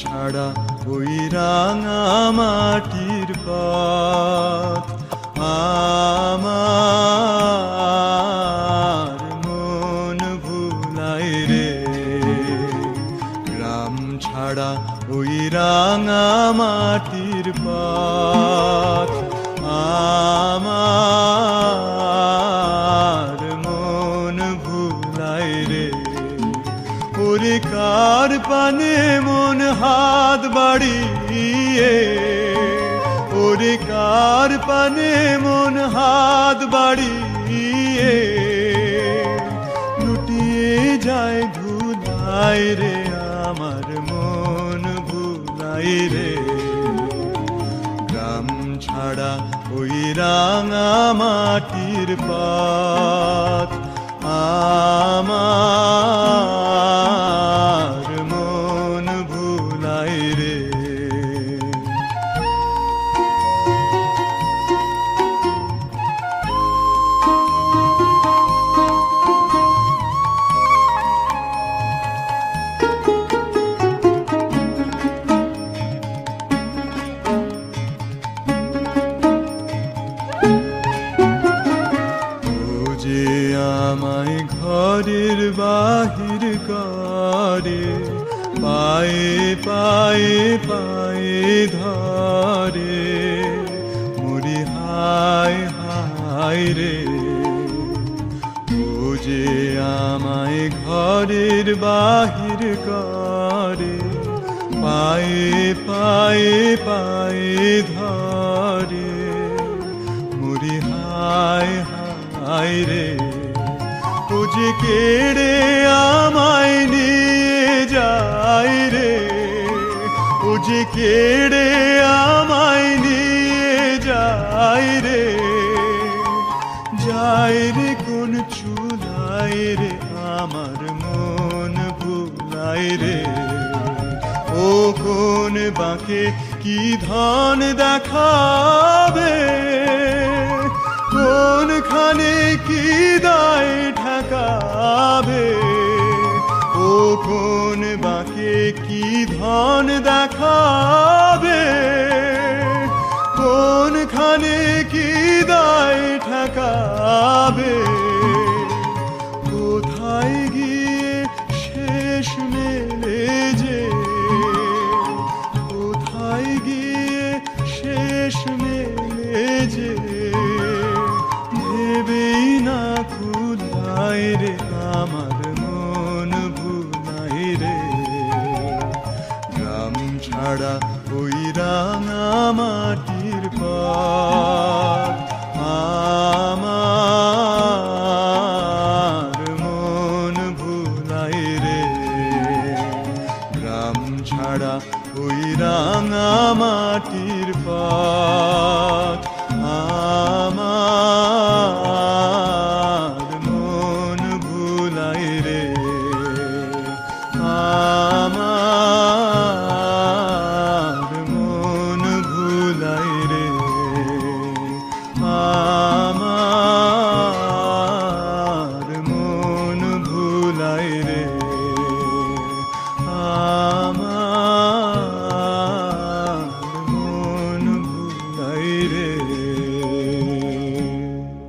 ছাড়া ওই রাঙা মাটির পথ আমার মন ভুলাই রে। গ্রাম ছাড়া ওই রাঙা মাটির পথ আমার মন ভুলাই রে। ওরে কার পানে মন হাত বাড়িয়ে, ওরে কার পানে মন হাত বাড়িয়ে লুটিয়ে যায় ধুলাই রে। আমার মন ভুলাই রে। গ্রাম ছাড়া ওই রাঙা মাটির পথ আমার মন ভুলাই রে। আমায় ঘরের বাহির করে, পায়ে পায়ে পায়ে ধরে, মরি হায় হায় রে। ও যে আমায় ঘরের বাহির করে, পায়ে পায়ে পায়ে ধরে, মরি হায় হায় রে। ও যে কেড়ে আমায় নিয়ে যায় রে, ও যে কেড়ে আমায় নিয়ে যায় রে। যায় রে কোন চুলায় রে, আমার মন ভুলাই রে। ও কোন বাঁকে কি ধন দেখাবে, কোনখানে কি দায় ঠেকাবে। ও কোন বাঁকে কি ধন দেখাবে, কোনখানে কি দায় ঠেকাবে। কোথায় গিয়ে শেষ মেলে যে, কোথায় গিয়ে শেষ মেলে যে, ভেবেই না কুলাই রে। আমার মন ভুলাই রে। গ্রাম ছাড়া ওই রাঙা